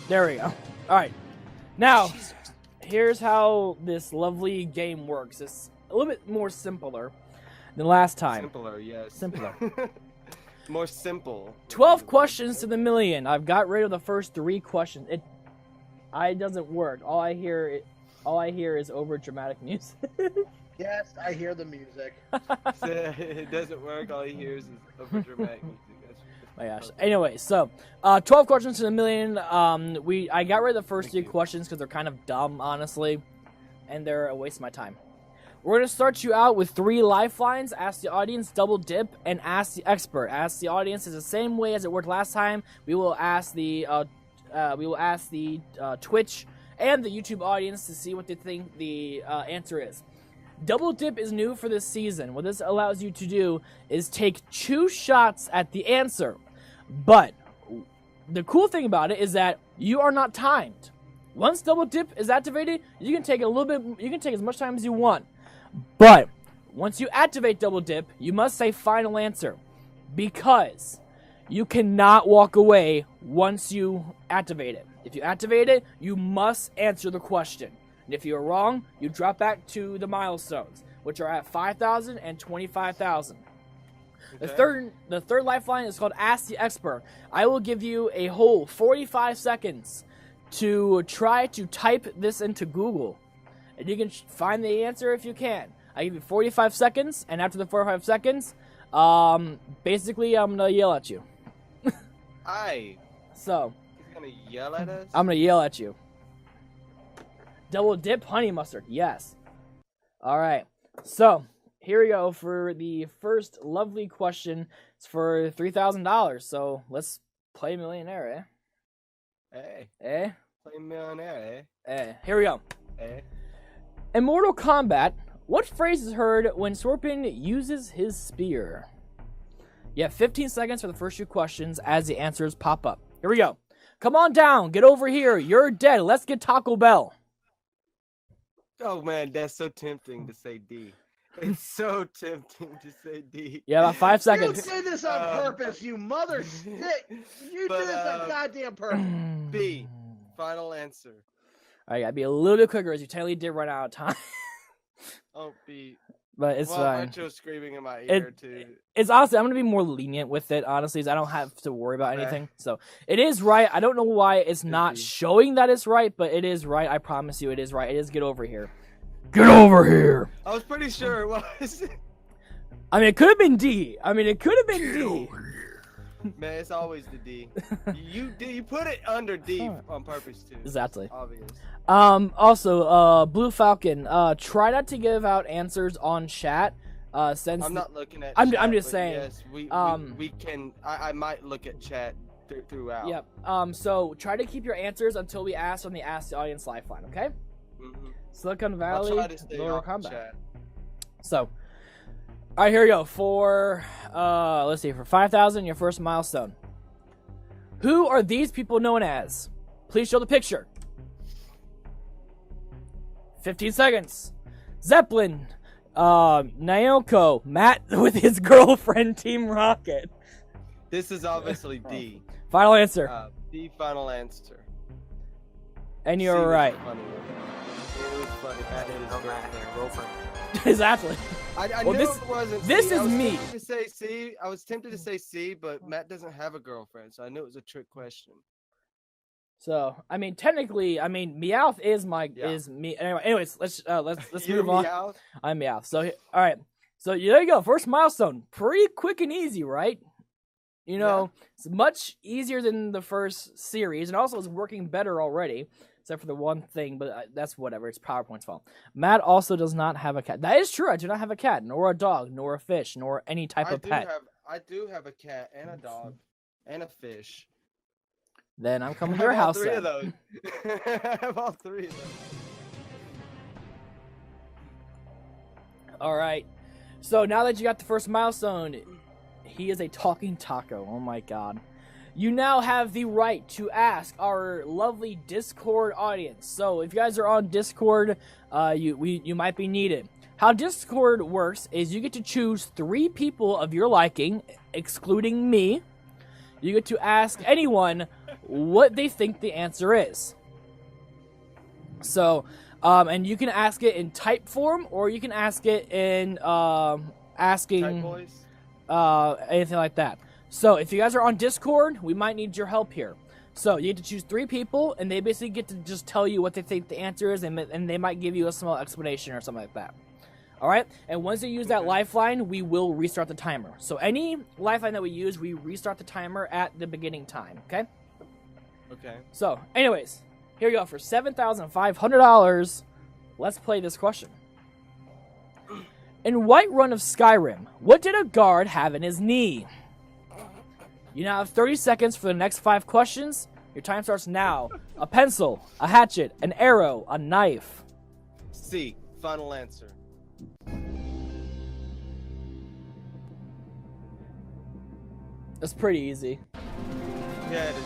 There we go. All right. Now, here's how this lovely game works. It's a little bit more simpler than last time. Simpler, yes. Simpler. More simple. 12 questions to the million. I've got rid of the first 3 questions. It doesn't work. All I hear is over dramatic music. Yes, I hear the music. It doesn't work. All he hears is over dramatic music. My gosh. Anyway, so 12 questions to the million. I got rid of the first 3 questions because they're kind of dumb, honestly, and they're a waste of my time. We're gonna start you out with 3 lifelines. Ask the audience, double dip, and ask the expert. Ask the audience is the same way as it worked last time. We will ask the Twitch and the YouTube audience to see what they think the answer is. Double dip is new for this season. What this allows you to do is take 2 shots at the answer. But the cool thing about it is that you are not timed. Once double dip is activated, you can take as much time as you want. But once you activate double dip, you must say final answer, because you cannot walk away once you activate it. If you activate it, you must answer the question. And if you're wrong, you drop back to the milestones, which are at 5,000 and 25,000. Okay. The third lifeline is called Ask the Expert. I will give you a whole 45 seconds to try to type this into Google. And you can find the answer if you can. I give you 45 seconds, and after the 45 seconds, basically I'm going to yell at you. So. You're going to yell at us? I'm going to yell at you. Double dip honey mustard. Yes. All right. So, here we go for the first lovely question. It's for $3,000. So, let's play Millionaire, eh? Hey. Eh? Play Millionaire, eh? Eh. Here we go. Eh? In Mortal Kombat, what phrase is heard when Scorpion uses his spear? You have 15 seconds for the first 2 questions as the answers pop up. Here we go. Come on down. Get over here. You're dead. Let's get Taco Bell. Oh, man, that's so tempting to say D. It's so tempting to say D. Yeah, about 5 seconds. You did this on purpose, you mother stick. You did this on goddamn purpose. B. Final answer. All right, gotta be a little bit quicker as you technically did run out of time. Oh, B. But it's fine. Archo's screaming in my ear, too. It's honestly, I'm going to be more lenient with it, honestly, so I don't have to worry about anything. So, it is right. I don't know why it's not showing that it's right, but it is right. I promise you it is right. It is get over here. Get over here! I was pretty sure it was. I mean, it could have been D. D. Man, it's always the D. You put it under D on purpose, too. Exactly. Obvious. Also, Blue Falcon, try not to give out answers on chat. Since I'm not looking at I'm chat, just saying. Yes, we can. I might look at chat throughout. Yep. So try to keep your answers until we ask on the Ask the Audience lifeline, okay? Mm-hmm. Silicon Valley, Mortal Kombat. Chat. So, all right, here we go. For let's see, for 5,000, your first milestone. Who are these people known as? Please show the picture. 15 seconds. Zeppelin, Naoko, Matt with his girlfriend, Team Rocket. This is obviously D. Final answer. D. Final answer. And you're right. It was funny. That is their girlfriend. Exactly. I well, knew this, it wasn't this C. is me. I was tempted to say C, but Matt doesn't have a girlfriend, so I knew it was a trick question. So, I mean, technically, Meowth is is me. Anyways, let's move on. Meowth? I'm Meowth. So, all right. So, there you go. First milestone. Pretty quick and easy, right? You know, It's much easier than the first series, and also it's working better already, except for the one thing, but that's whatever. It's PowerPoint's fault. Matt also does not have a cat. That is true. I do not have a cat, nor a dog, nor a fish, nor any type of pet. I do have a cat and a dog and a fish. Then I'm coming to your house. I have all 3 of those. I have all 3 of those. All right. So now that you got the first milestone, he is a talking taco. Oh my god. You now have the right to ask our lovely Discord audience. So if you guys are on Discord, you might be needed. How Discord works is you get to choose 3 people of your liking, excluding me. You get to ask anyone what they think the answer is. So, and you can ask it in type form, or you can ask it in asking Type voice? anything like that. So, if you guys are on Discord, we might need your help here. So, you get to choose 3 people, and they basically get to just tell you what they think the answer is, and they might give you a small explanation or something like that. All right? And once you use that lifeline, we will restart the timer. So, any lifeline that we use, we restart the timer at the beginning time, okay? Okay. So, anyways, here you go. For $7,500, let's play this question. In Whiterun of Skyrim, what did a guard have in his knee? You now have 30 seconds for the next 5 questions. Your time starts now. A pencil, a hatchet, an arrow, a knife. C. Final answer. That's pretty easy. Yeah, it is.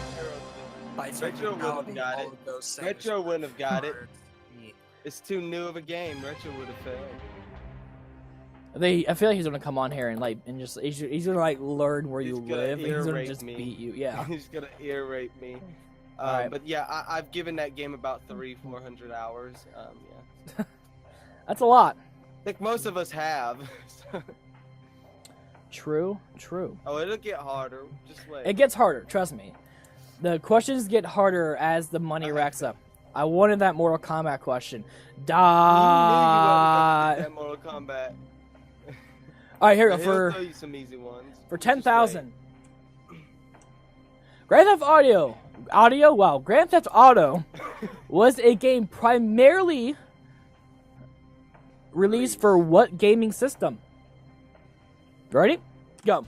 By Retro wouldn't have got all it. of those things Retro wouldn't have got it. are neat. It's too new of a game. Retro would have failed. I feel like he's gonna come on here and he's gonna like learn where you He's gonna live. And he's ear gonna rape just me. beat you. Yeah. He's gonna ear rape me. Alright. But yeah, I've given that game about 300-400 hours. Yeah. That's a lot. Like most of us have. True. Oh, it'll get harder. Just wait. It gets harder. Trust me. The questions get harder as the money racks up. I wanted that Mortal Kombat question. You knew you wanted to get that Mortal Kombat. All right, here we But go he'll for throw you some easy ones. for Just 10,000. Grand Theft Audio. Wow, Grand Theft Auto was a game primarily released for what gaming system? Ready? Go.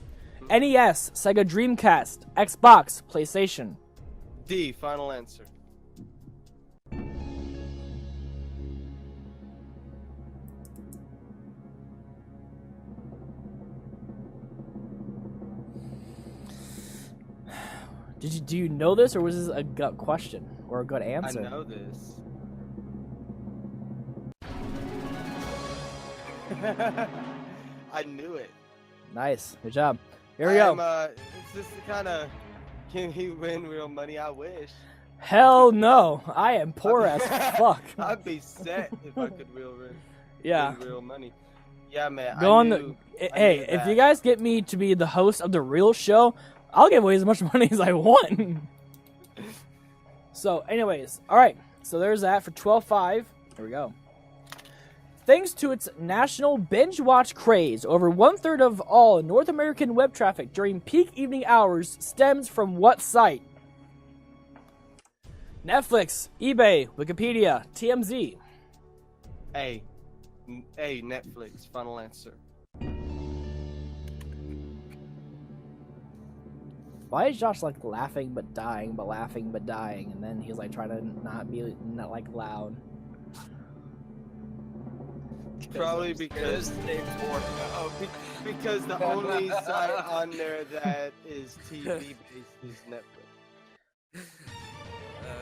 NES, Sega Dreamcast, Xbox, PlayStation. wait. D. Final answer. Do you know this, or was this a gut question or a good I answer? know this. I knew it. Nice, good job. Here we go. It's just the kind of can he win real money? I wish. Hell no, I am poor as fuck. I'd be set if I could Yeah. win real money. Yeah, man. Go on the. Hey, if you guys get me to be the host of the real show, I'll give away as much money as I want. So, anyways, all right. So there's that for 12.5. Here we go. Thanks to its national binge watch craze, over 1/3 of all North American web traffic during peak evening hours stems from what site? Netflix, eBay, Wikipedia, TMZ. A, Netflix. Final answer. Why is Josh like laughing but dying, but laughing but dying, and then he's like trying to not like loud? Probably because because the only site on there that is TV based is Netflix.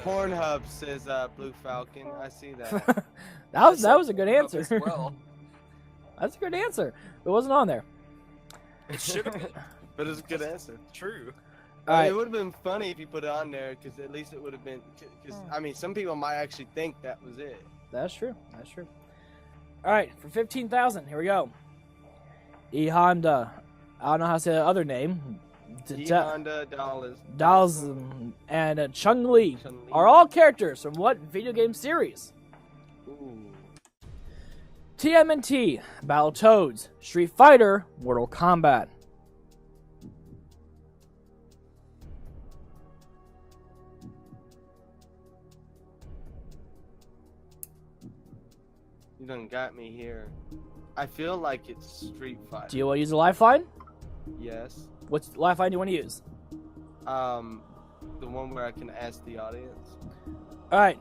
Pornhub says Blue Falcon. I see that. that was a good answer. As well. That's a good answer. It wasn't on there. It should have been. But it's a good answer. True. All right. It would have been funny if you put it on there, because at least it would have been. Because I mean, some people might actually think that was it. That's true. That's true. All right, for 15,000, here we go. E Honda. I don't know how to say the other name. Honda Dollars. Dolls and Chung Li Chun-Li. are all characters from what video game series? Ooh. TMNT, Battletoads, Street Fighter, Mortal Kombat. You done got me here. I feel like it's Street Fighter. Do you want to use a lifeline? Yes. What lifeline do you want to use? The one where I can ask the audience. All right,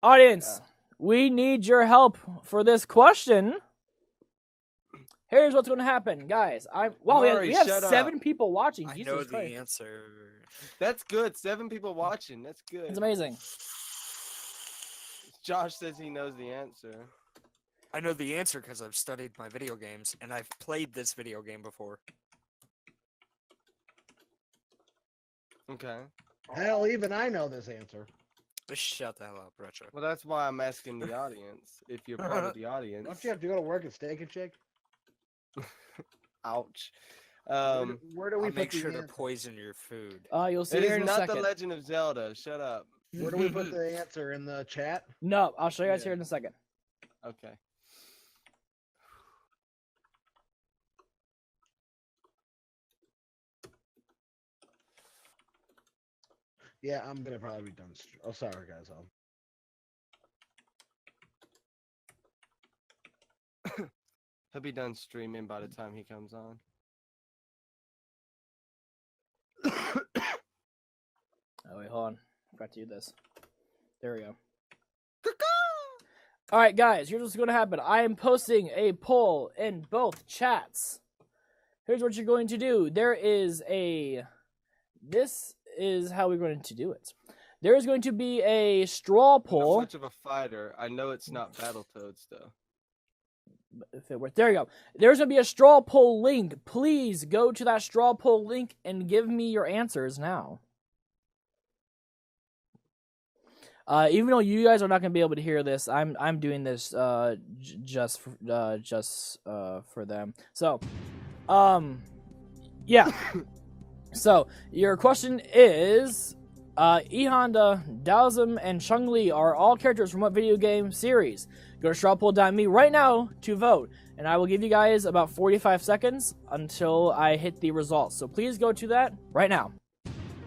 audience, we need your help for this question. Here's what's going to happen, guys. We have shut 7 people watching. I Jesus know the Christ. answer. That's good. 7 people watching. That's good. It's amazing. Josh says he knows the answer. I know the answer because I've studied my video games and I've played this video game before. Okay. Hell, even I know this answer. Shut the hell up, Retro. Well, that's why I'm asking the audience. If you're part of the audience. Don't you have to go to work at Steak and Shake? Ouch. Where do we I'll put make the sure to answer? poison your food. You'll see It this is in a not second. the Legend of Zelda. Shut up. Where do we put the answer in the chat? No, I'll show you guys Yeah. here in a second. Okay. Yeah, I'm gonna probably be done. Oh, sorry guys. He'll be done streaming by the time he comes on. Oh, wait, hold on. I forgot to do this. There we go. All right, guys, here's what's going to happen. I am posting a poll in both chats. Here's what you're going to do. This is how we're going to do it. There is going to be a straw I'm poll. not much of a fighter. I know it's not Battletoads, though. If it works. There you go. There's going to be a straw poll link. Please go to that straw poll link and give me your answers now. Even though you guys are not going to be able to hear this, I'm doing this just for them. So, yeah. So your question is, E Honda, Daozum, and Chun-Li are all characters from what video game series? Go to strawpoll.me right now to vote, and I will give you guys about 45 seconds until I hit the results. So please go to that right now.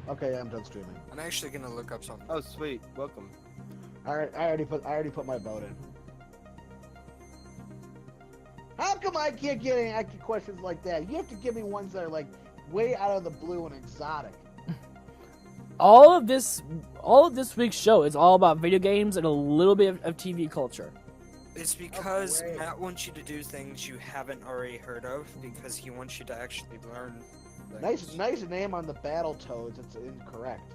Okay, I'm done streaming. I'm actually gonna look up something. Oh, sweet. Welcome. All right, I already put my vote in. How come I can't get any questions like that? You have to give me ones that are like way out of the blue and exotic. All of this week's show is all about video games and a little bit of TV culture. It's because great. Matt wants you to do things you haven't already heard of because he wants you to actually learn things. Nice name on the Battletoads. It's incorrect.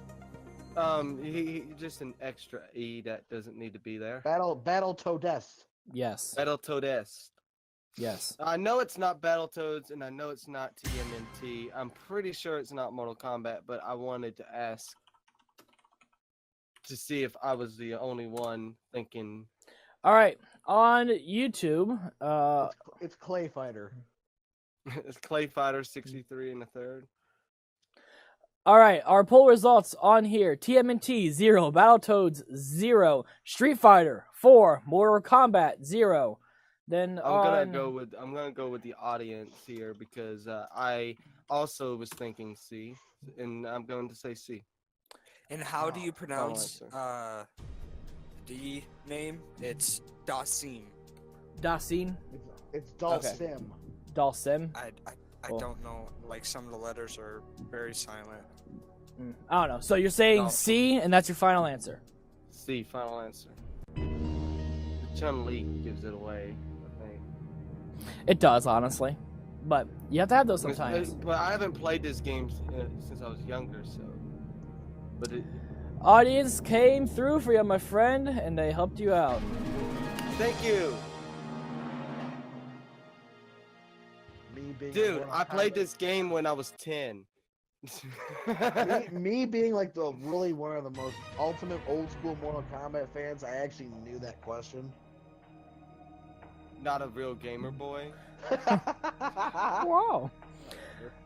He just an extra E that doesn't need to be there. Battletoads. Yes. Battletoads. Yes. I know it's not Battletoads, and I know it's not TMNT. I'm pretty sure it's not Mortal Kombat, but I wanted to ask to see if I was the only one thinking. All right. On YouTube, It's Clay Fighter. It's Clay Fighter 63 and a third. all right, our poll results on here. TMNT 0, Battletoads 0, Street Fighter 4, Mortal Kombat 0. Then I'm gonna go with the audience here because I also was thinking C, and I'm going to say C. And how do you pronounce answer. the name? It's Dasim. Dasin, It's Dalsim. Dalsim. I Cool. don't know. Like some of the letters are very silent. I don't know. So you're saying No. C, and that's your final answer. C, final answer. Chun-Li gives it away, I think. It does, honestly, but you have to have those sometimes. But I haven't played this game since I was younger, so. But it. Audience came through for you, my friend, and they helped you out. Thank you, Me being dude. Mortal I played Kombat- this game when I was 10. me being like the really one of the most ultimate old school Mortal Kombat fans, I actually knew that question. Not a real gamer boy. Wow.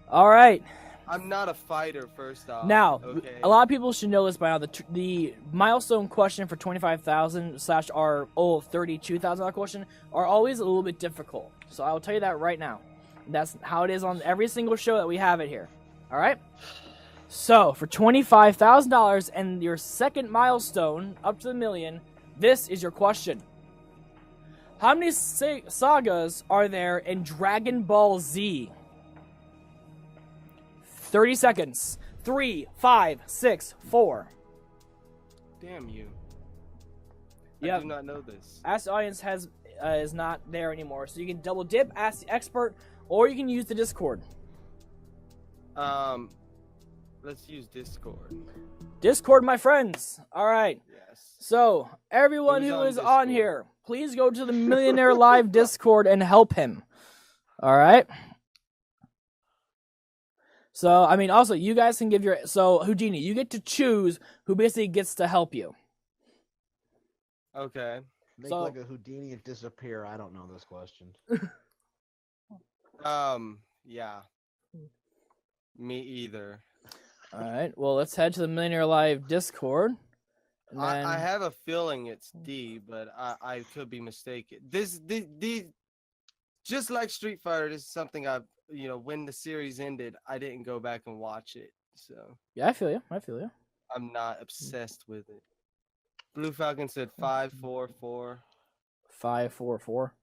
All right. I'm not a fighter, first off. Now, okay? a lot of people should know this by now. The milestone question for 25,000 / our $32,000 question are always a little bit difficult. So I will tell you that right now. That's how it is on every single show that we have it here. All right. So for $25,000 and your second milestone up to the million, this is your question. How many sagas are there in Dragon Ball Z? 30 seconds. 3, 5, 6, 4. Damn you. Yeah. I do not know this. Ask the Audience is not there anymore, so you can double dip, ask the expert, or you can use the Discord. Let's use Discord. Discord, my friends. All right. Yes. So everyone Who's who on is on Discord? here, please go to the Millionaire Live Discord and help him. All right. So, I mean, also, you guys can give your... So, Houdini, you get to choose who basically gets to help you. Okay. Make So- like a Houdini and disappear. I don't know this question. Yeah. Me either. All right. Well, let's head to the Millionaire Live Discord. And then... I have a feeling it's D, but I could be mistaken. This just like Street Fighter, this is something when the series ended, I didn't go back and watch it. So Yeah, I feel you. I feel you. I'm not obsessed with it. Blue Falcon said 544. 544.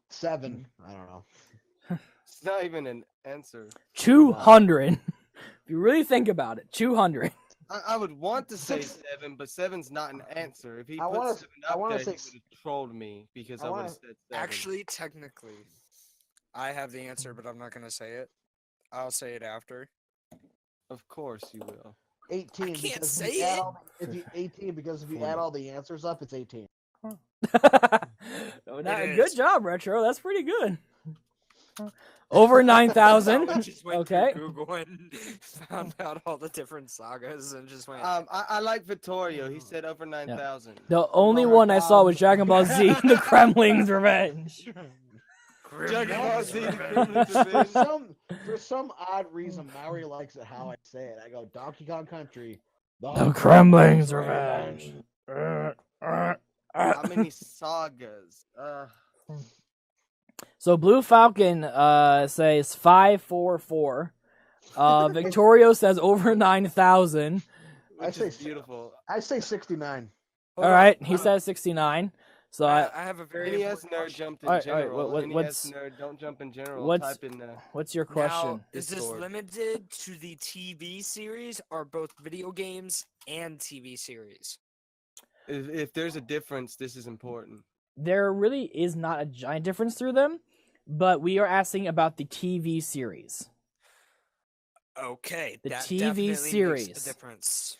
7. I don't know. It's not even an answer. 200. If you really think about it, 200. I would want to say 7, but 7's not an answer. If he I put wanna- 7 I up wanna there, say he would have trolled me because I I would wanna- have said 7. Actually, technically, I have the answer, but I'm not gonna say it. I'll say it after. Of course you will. 18. I can't because say if you add it. all the- if you 18 because if you add all the answers up, it's 18. Oh, It good is. job, Retro. That's pretty good. Over 9,000. I just went Okay. through Google and found out all the different sagas and just went. I like Vittorio. He said over 9,000. The only one I saw was Dragon Ball Z, The Kremling's Revenge. Dragon Ball Z, the Revenge. Kremlin's Revenge. For some odd reason, Maori likes it how I say it. I go Donkey Kong Country. The Kremling's Revenge. How many sagas? So Blue Falcon says 544. Victorio says over 9,000. I Which say is beautiful. I say 69. All right, he says 69. So I have a very NES important nerd question. jumped in All right, general. what- NES what's- nerd, don't jump in general. what's- Type in what's your question? Now, is this Discord. limited to the TV series or both video games and TV series? If there's a difference, this is important. There really is not a giant difference through them, but we are asking about the TV series. Okay, The that TV definitely makes series. a difference.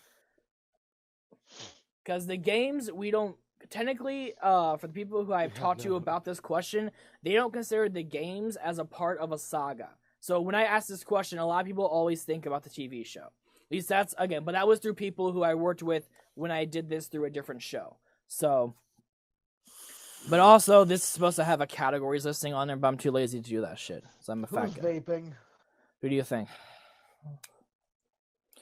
Because the games, we don't technically, for the people who I've talked to about this question, they don't consider the games as a part of a saga. So when I ask this question, a lot of people always think about the TV show. At least that's, again, but that was through people who I worked with when I did this through a different show. So, but also, this is supposed to have a categories listing on there, but I'm too lazy to do that shit. So I'm a fat Who's guy. vaping? Who do you think?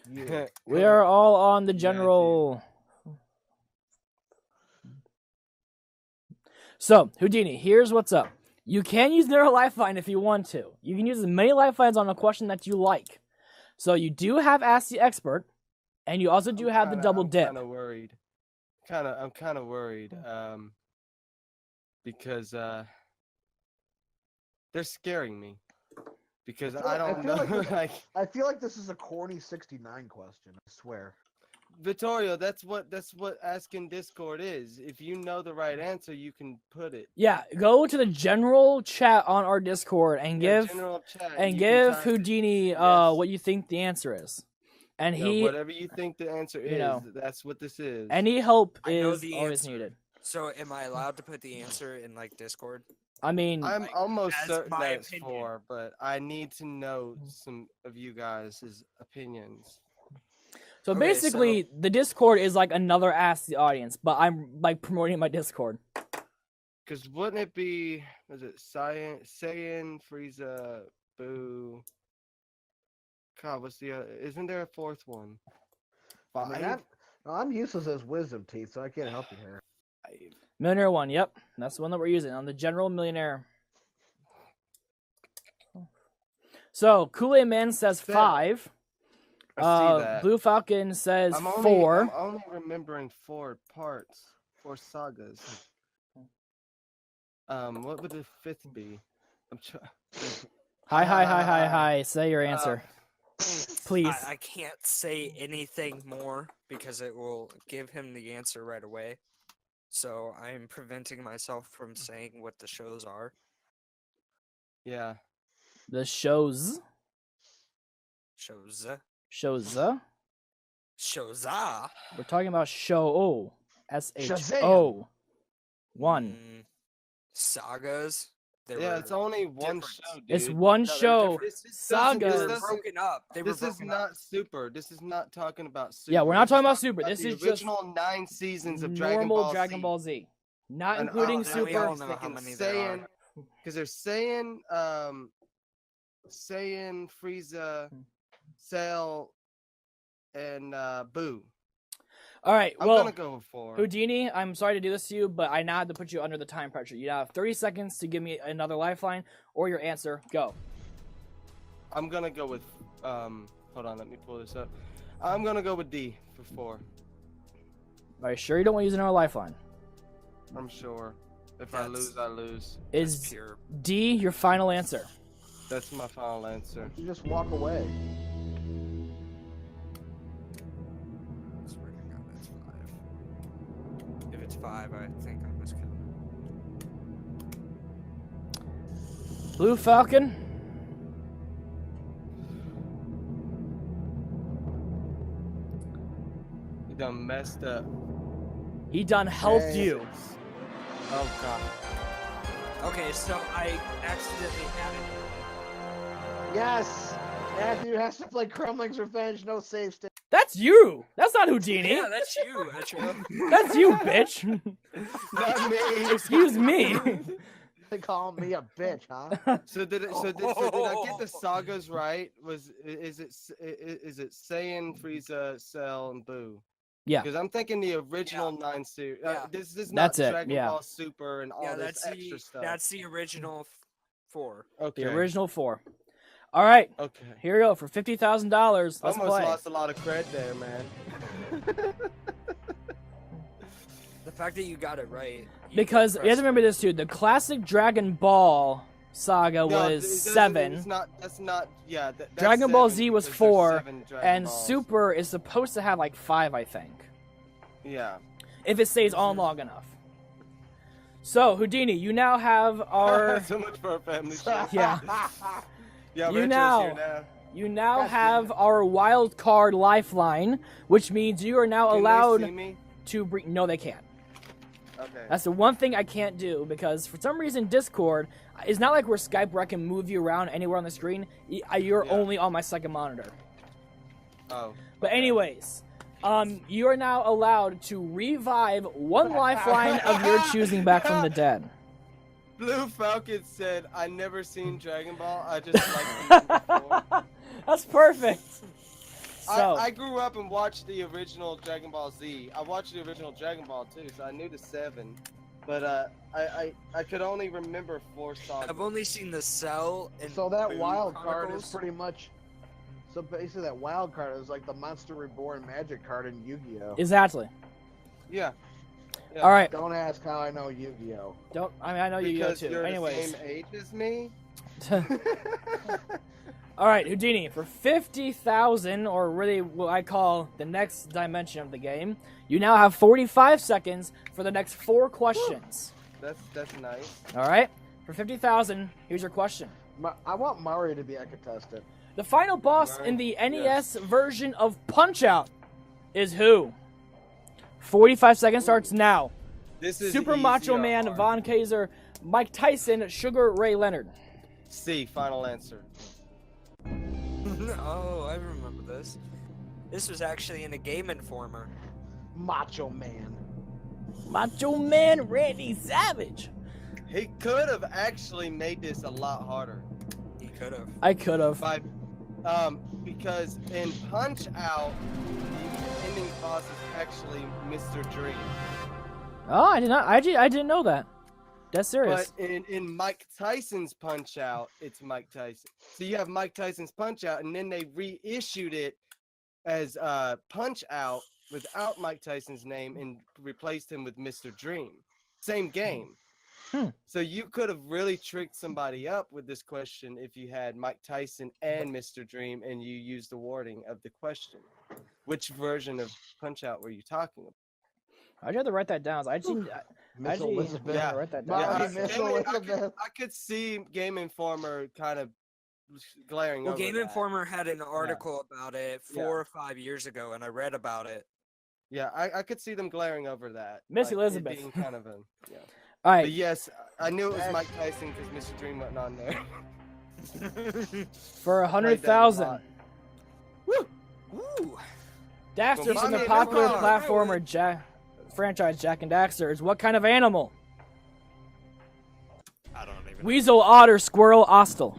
You. We are all on the Yeah, general. So, Houdini, here's what's up. You can use Neural Lifeline if you want to. You can use as many lifelines on a question that you like. So you do have Ask the Expert, and you also do have the double dip. I'm kind of worried. I'm kind of worried. Because they're scaring me. Because I don't know. I feel like this is a corny 69 question. I swear. Vittorio, that's what asking Discord is. If you know the right answer, you can put it. Yeah, go to the general chat on our Discord and Yeah, give general chat, and you can give type it. Houdini Yes. what you think the answer is. And So he whatever you think the answer is, know, that's what this is. any help I know is the always answer. needed. So, am I allowed to put the answer in like Discord? I mean, I'm almost as certain my that it's opinion. 4, but I need to know some of you guys' opinions. so Okay, basically, the Discord is like another Ask the Audience, but I'm like promoting my Discord. Because wouldn't it be, was it Saiyan, Frieza, Boo? God, what's the other? Isn't there a fourth one? I mean, I'm useless as wisdom teeth, so I can't help you here. Millionaire 1, yep. That's the one that we're using on the general Millionaire. So, Kool-Aid Man says 5. I see that. Blue Falcon says I'm 4. only remembering 4 parts, 4 sagas. What would the 5th be? I'm Hi. Say your answer. Please. I can't say anything more because it will give him the answer right away. So I'm preventing myself from saying what the shows are. Yeah. The shows. Shows. Shows. Shows. We're talking about show. SHO. 1. Sagas. They Yeah, were it's only one different. show, dude. It's one No, they're show. different. This doesn't- Sagas. this doesn't- broken up. They were This is broken up. not Super. This is not talking about Super. Yeah, we're not This is talking about Super. This the is just original 9 seasons of Dragon normal Ball Dragon Z. Ball Z, not And, including now we Super. all know how many there are. Because they're saying Saiyan, Frieza, Cell, and Boo. All right, I'm well, gonna go with 4. Houdini, I'm sorry to do this to you, but I now have to put you under the time pressure. You now have 30 seconds to give me another lifeline or your answer. Go. I'm gonna go with hold on, let me pull this up. I'm gonna go with D for 4. Are you sure you don't want to use another lifeline? I'm sure. If I That's- lose, I lose. Is That's pure. D your final answer? That's my final answer. You just walk away. Swear to God, that's 5. If it's 5, I think I miscounted. Blue Falcon? You done messed up. He done helped Hey. you. Oh god. Okay, so I accidentally added. Yes! Matthew has to play Crumling's Revenge, no save state. That's you. That's not Houdini. Yeah, that's you. That's you. That's you, bitch. Not me. Excuse me. They call me a bitch, huh? So did I get the sagas right? Is it Saiyan, Frieza, Cell, and Boo? Yeah. Because I'm thinking the original 9 series. Yeah. This is not That's it, Dragon yeah. Ball Super and all Yeah, this that's extra the stuff. that's the original 4. Okay. The original 4. All right. Okay. Here we go for $50,000. Let's Almost play. lost a lot of cred there, man. The fact that you got it right. Because you have to remember this, dude. The classic Dragon Ball saga No, was it doesn't- 7, It's not. That's not. Yeah. That's Dragon Ball 7 Z was because there's 4, 7 Dragon and Balls. Super is supposed to have like 5, I think, Yeah. if it stays on long enough. So Houdini, you now have our so much for a family show. yeah. Yeah. You Retro's now- here now. You now God damn have it. our wild card lifeline, which means you are now Can allowed they see me? to bring. No, they can't. Okay. That's the one thing I can't do because for some reason Discord, it's not like we're Skype where I can move you around anywhere on the screen. You're Yeah. only on my second monitor. Oh. But okay. anyways, you are now allowed to revive one lifeline of your choosing back from the dead. Blue Falcon said, "I never seen Dragon Ball. I just like them before." That's perfect. So, I grew up and watched the original Dragon Ball Z. I watched the original Dragon Ball too, so I knew the 7. But I could only remember 4 songs. I've only seen the Cell and So that Boo wild card is Chronicles. pretty much. So basically, that wild card is like the Monster Reborn Magic card in Yu-Gi-Oh. exactly. Yeah. All right. Don't ask how I know Yu-Gi-Oh. Don't. I mean, I know you go Because too. you're Anyways. the same age as me. All right, Houdini, for 50,000, or really what I call the next dimension of the game, you now have 45 seconds for the next 4 questions. That's nice. All right? For 50,000, here's your question. I want Mario to be a contestant. The final boss in the NES version of Punch-Out is who? 45 seconds starts now. This is Super easy Macho or Man, hard? Von Kaiser, Mike Tyson, Sugar Ray Leonard. C. Final answer. Oh, I remember this. This was actually in a Game Informer. Macho Man. Macho Man Randy Savage. He could have actually made this a lot harder. He could have. I could have. By, because in Punch Out, the ending boss is actually Mr. Dream. Oh, I did not. I didn't know that. That's serious. But in Mike Tyson's Punch Out, it's Mike Tyson. So you have Mike Tyson's Punch Out, and then they reissued it as Punch Out without Mike Tyson's name and replaced him with Mr. Dream. Same game. So you could have really tricked somebody up with this question if you had Mike Tyson and Mr. Dream and you used the wording of the question. Which version of Punch Out were you talking about? I'd rather write that down. I didn't. Miss Actually, Elizabeth. yeah, write that Bobby down. Miss Game- Elizabeth. I could see Game Informer kind of glaring Well, over Game that. Informer had an article about it 4 Yeah. or 5 years ago, and I read about it. Yeah, I could see them glaring over that. Miss it Elizabeth. being kind of a, yeah. All right. But yes, I knew it was Mike Tyson because Mr. Dream wasn't on there. For I played that a 100,000. lot. Ooh. Daxter Well, from the mommy, popular never platformer franchise Jak and Daxter is what kind of animal? I don't even. Weasel, otter, squirrel, ostel.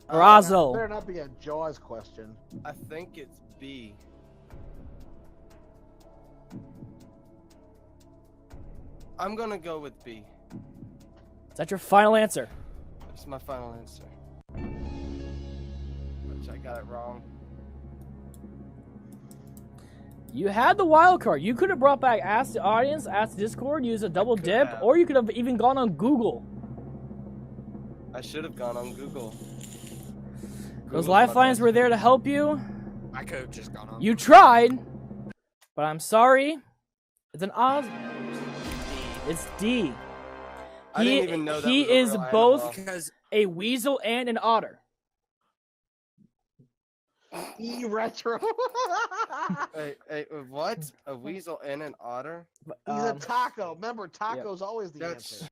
Or ozzel. Better not be a Jaws question. I think it's B. I'm gonna go with B. Is that your final answer? That's my final answer. Which I got it wrong. You had the wild card. You could have brought back Ask the Audience, Ask the Discord, use a double dip, have. or you could have even gone on Google. I should have gone on Google. Those Google's my lifelines best were there to help you. I could have just gone on. You tried, but I'm sorry. It's an Oz. It's D. I didn't even know that he was a is real both animal. because a weasel and an otter. E retro. Hey, what? A weasel and an otter? He's a taco. Remember, taco's always the That's answer.